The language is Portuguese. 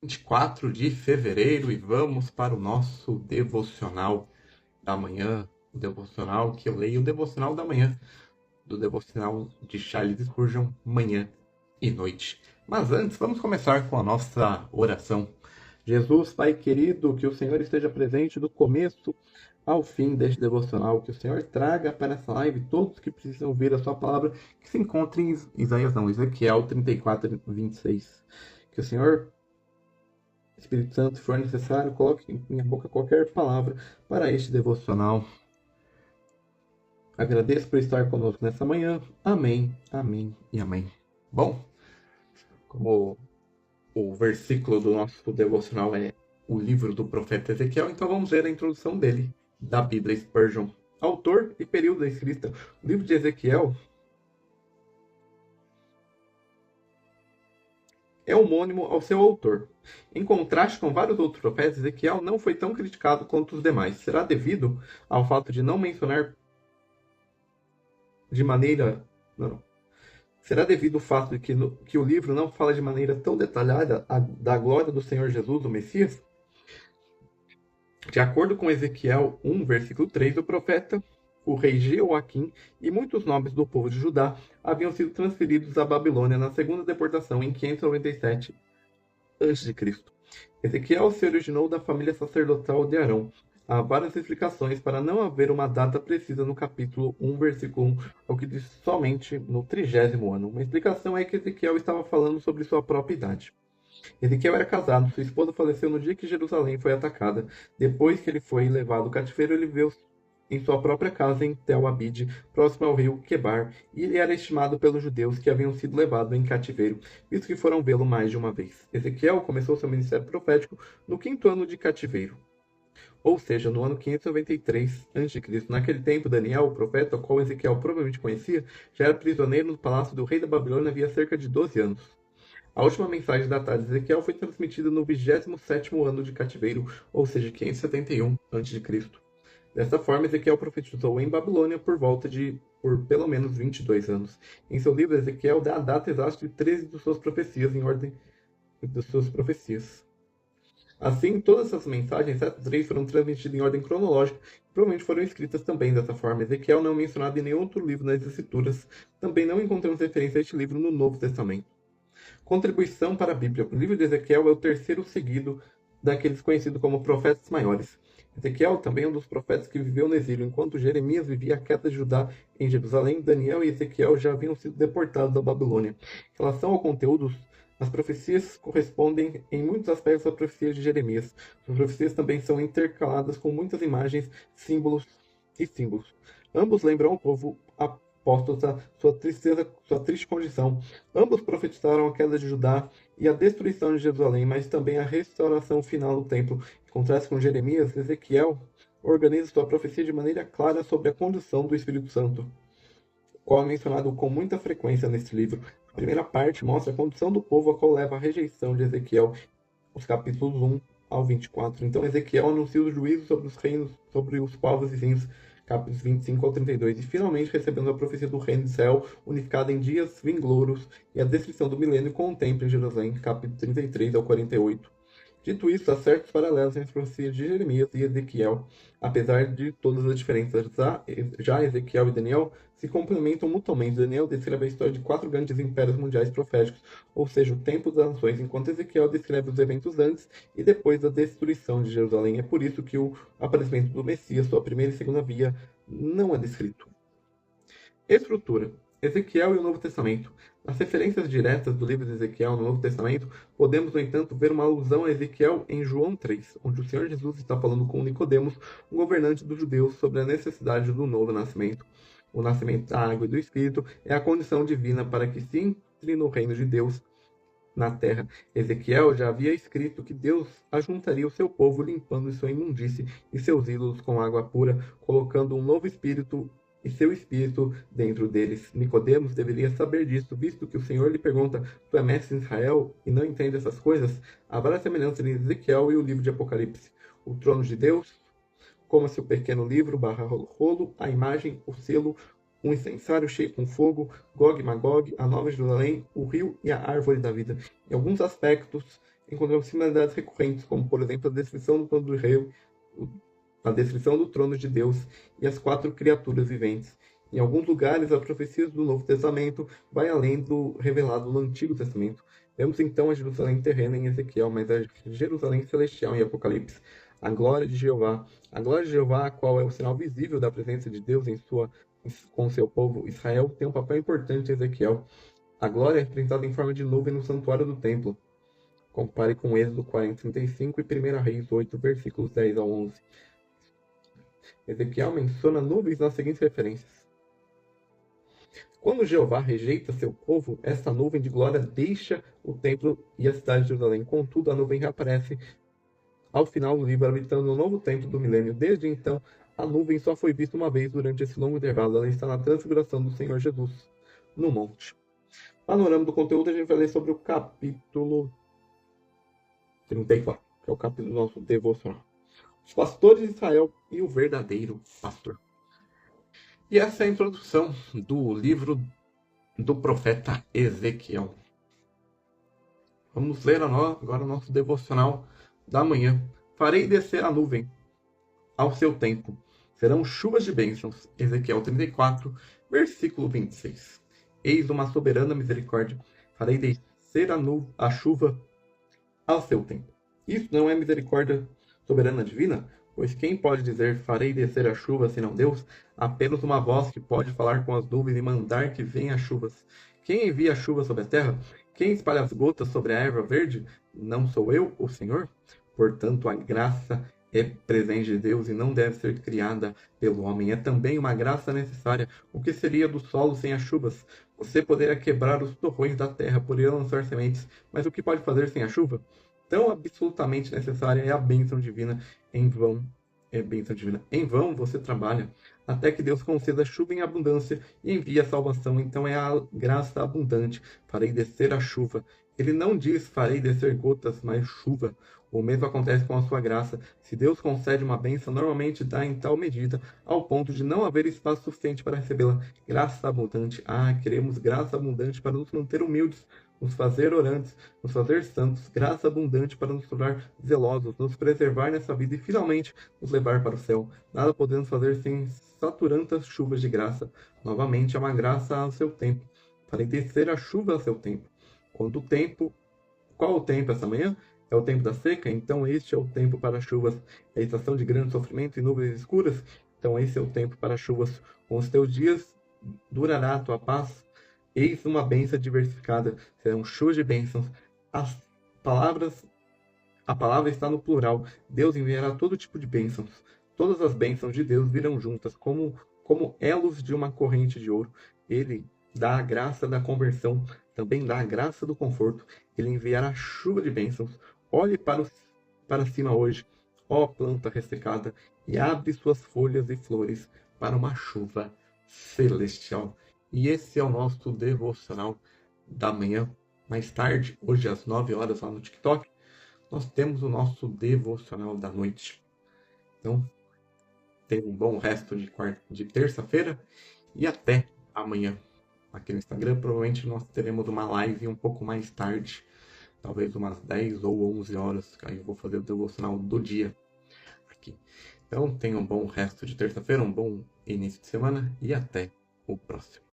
24 de fevereiro e vamos para o nosso devocional da manhã, o devocional que eu leio, o devocional da manhã, do devocional de Charles Spurgeon, manhã e noite. Mas antes, vamos começar com a nossa oração. Jesus, Pai querido, que o Senhor esteja presente do começo ao fim deste devocional, que o Senhor traga para essa live todos que precisam ouvir a sua palavra, que se encontrem em Ezequiel 34, 26. Que o Senhor Espírito Santo, se for necessário, coloque em minha boca qualquer palavra para este devocional. Agradeço por estar conosco nessa manhã. Amém, amém e amém. Bom, como o versículo do nosso devocional é o livro do profeta Ezequiel, então vamos ver a introdução dele, da Bíblia Spurgeon. Autor e período da escrita. O livro de Ezequiel é homônimo ao seu autor. Em contraste com vários outros profetas, Ezequiel não foi tão criticado quanto os demais. Será devido ao fato de não mencionar de maneira. Não. Será devido ao fato de que o livro não fala de maneira tão detalhada da glória do Senhor Jesus, o Messias? De acordo com Ezequiel 1, versículo 3, o profeta, o rei Jeoaquim e muitos nobres do povo de Judá haviam sido transferidos à Babilônia na segunda deportação em 597 a.C. Ezequiel se originou da família sacerdotal de Arão. Há várias explicações para não haver uma data precisa no capítulo 1, versículo 1, ao que diz somente no 30º ano. Uma explicação é que Ezequiel estava falando sobre sua própria idade. Ezequiel era casado, sua esposa faleceu no dia que Jerusalém foi atacada. Depois que ele foi levado ao cativeiro, ele viveu em sua própria casa em Tel Abide, próximo ao rio Quebar, e ele era estimado pelos judeus que haviam sido levados em cativeiro, visto que foram vê-lo mais de uma vez. Ezequiel começou seu ministério profético no 5º ano de cativeiro, ou seja, no ano 593 a.C. Naquele tempo, Daniel, o profeta, o qual Ezequiel provavelmente conhecia, já era prisioneiro no palácio do rei da Babilônia havia cerca de 12 anos. A última mensagem datada de Ezequiel foi transmitida no 27º ano de cativeiro, ou seja, 571 a.C. Desta forma, Ezequiel profetizou em Babilônia por pelo menos 22 anos. Em seu livro, Ezequiel dá a data exata de 13 de suas profecias em ordem de suas profecias. Assim, todas essas mensagens, exceto 3, foram transmitidas em ordem cronológica e provavelmente foram escritas também dessa forma. Ezequiel não é mencionado em nenhum outro livro nas Escrituras. Também não encontramos referência a este livro no Novo Testamento. Contribuição para a Bíblia. O livro de Ezequiel é o terceiro seguido daqueles conhecidos como profetas maiores. Ezequiel também é um dos profetas que viveu no exílio, enquanto Jeremias vivia a queda de Judá em Jerusalém. Daniel e Ezequiel já haviam sido deportados da Babilônia. Em relação ao conteúdo, as profecias correspondem em muitos aspectos às profecias de Jeremias. As profecias também são intercaladas com muitas imagens, símbolos e símbolos. Ambos lembram ao povo apóstata sua triste condição. Ambos profetizaram a queda de Judá e a destruição de Jerusalém, mas também a restauração final do templo. Em contraste com Jeremias, Ezequiel organiza sua profecia de maneira clara sobre a condição do Espírito Santo, o qual é mencionado com muita frequência neste livro. A primeira parte mostra a condição do povo, a qual leva à rejeição de Ezequiel, os capítulos 1 ao 24. Então Ezequiel anuncia o juízo sobre os reinos, sobre os povos vizinhos, capítulos 25 ao 32, e finalmente recebendo a profecia do reino de Israel, unificada em dias vinglouros, e a descrição do milênio com o templo em Jerusalém, capítulo 33 ao 48. Dito isso, há certos paralelos entre as profecias de Jeremias e Ezequiel, apesar de todas as diferenças. Já Ezequiel e Daniel se complementam mutuamente. Daniel descreve a história de 4 grandes impérios mundiais proféticos, ou seja, o tempo das nações, enquanto Ezequiel descreve os eventos antes e depois da destruição de Jerusalém. É por isso que o aparecimento do Messias, sua primeira e segunda via, não é descrito. Estrutura. Ezequiel e o Novo Testamento. Nas referências diretas do livro de Ezequiel no Novo Testamento, podemos, no entanto, ver uma alusão a Ezequiel em João 3, onde o Senhor Jesus está falando com Nicodemos, um governante dos judeus, sobre a necessidade do novo nascimento. O nascimento da água e do Espírito é a condição divina para que se entre no reino de Deus na terra. Ezequiel já havia escrito que Deus ajuntaria o seu povo, limpando sua imundície e seus ídolos com água pura, colocando um novo espírito e seu espírito dentro deles. Nicodemos deveria saber disso, visto que o Senhor lhe pergunta: tu é mestre em Israel e não entende essas coisas? Há várias semelhanças entre Ezequiel e o livro de Apocalipse. O trono de Deus, como seu pequeno livro, rolo, a imagem, o selo, um incensário cheio com fogo, Gog e Magog, a Nova Jerusalém, o rio e a árvore da vida. Em alguns aspectos, encontramos similaridades recorrentes, como, por exemplo, a descrição do trono do rei, a descrição do trono de Deus e as 4 criaturas viventes. Em alguns lugares, as profecias do Novo Testamento vai além do revelado no Antigo Testamento. Vemos então a Jerusalém terrena em Ezequiel, mas a Jerusalém celestial em Apocalipse. A glória de Jeová. A glória de Jeová, a qual é o sinal visível da presença de Deus com seu povo Israel, tem um papel importante em Ezequiel. A glória é representada em forma de nuvem no santuário do templo. Compare com Êxodo 40:35 e 1 Reis 8, versículos 10 ao 11. Ezequiel menciona nuvens nas seguintes referências. Quando Jeová rejeita seu povo, esta nuvem de glória deixa o templo e a cidade de Jerusalém. Contudo, a nuvem reaparece ao final do livro, habitando no novo templo do milênio. Desde então, a nuvem só foi vista uma vez durante esse longo intervalo. Ela está na transfiguração do Senhor Jesus, no monte. Panorama do conteúdo, a gente vai ler sobre o capítulo 34, que é o capítulo do nosso devocional. Os pastores de Israel e o verdadeiro pastor. E essa é a introdução do livro do profeta Ezequiel. Vamos ler agora o nosso devocional da manhã. Farei descer a nuvem ao seu tempo. Serão chuvas de bênçãos. Ezequiel 34, versículo 26. Eis uma soberana misericórdia. Farei descer a chuva ao seu tempo. Isso não é misericórdia soberana divina? Pois quem pode dizer, farei descer a chuva, senão Deus? Apenas uma voz que pode falar com as nuvens e mandar que venham as chuvas. Quem envia a chuva sobre a terra? Quem espalha as gotas sobre a erva verde? Não sou eu, o Senhor? Portanto, a graça é presente de Deus e não deve ser criada pelo homem. É também uma graça necessária. O que seria do solo sem as chuvas? Você poderia quebrar os torrões da terra, poderia lançar sementes, mas o que pode fazer sem a chuva? Tão absolutamente necessária é a bênção divina. Em vão é bênção divina. Em vão você trabalha, até que Deus conceda chuva em abundância e envie a salvação. Então é a graça abundante. Farei descer a chuva. Ele não diz farei descer gotas, mas chuva. O mesmo acontece com a sua graça. Se Deus concede uma bênção, normalmente dá em tal medida, ao ponto de não haver espaço suficiente para recebê-la. Graça abundante. Queremos graça abundante para nos manter humildes, nos fazer orantes, nos fazer santos, graça abundante para nos tornar zelosos, nos preservar nessa vida e finalmente nos levar para o céu. Nada podemos fazer sem saturantes chuvas de graça. Novamente, é uma graça ao seu tempo. Farei descer a chuva ao seu tempo. Qual o tempo essa manhã? É o tempo da seca? Então este é o tempo para chuvas. É a estação de grande sofrimento e nuvens escuras? Então esse é o tempo para chuvas. Com os teus dias durará a tua paz. Eis uma bênção diversificada. Serão chuvas de bênçãos. A palavra está no plural. Deus enviará todo tipo de bênçãos. Todas as bênçãos de Deus virão juntas, como elos de uma corrente de ouro. Ele dá a graça da conversão, também dá a graça do conforto. Ele enviará chuva de bênçãos. Olhe para cima hoje, ó planta ressecada, e abre suas folhas e flores para uma chuva celestial. E esse é o nosso devocional da manhã. Mais tarde, hoje às 9 horas lá no TikTok, nós temos o nosso devocional da noite. Então, tenha um bom resto de terça-feira e até amanhã. Aqui no Instagram, provavelmente nós teremos uma live um pouco mais tarde, talvez umas 10 ou 11 horas, aí eu vou fazer o devocional do dia aqui. Então, tenha um bom resto de terça-feira, um bom início de semana e até o próximo.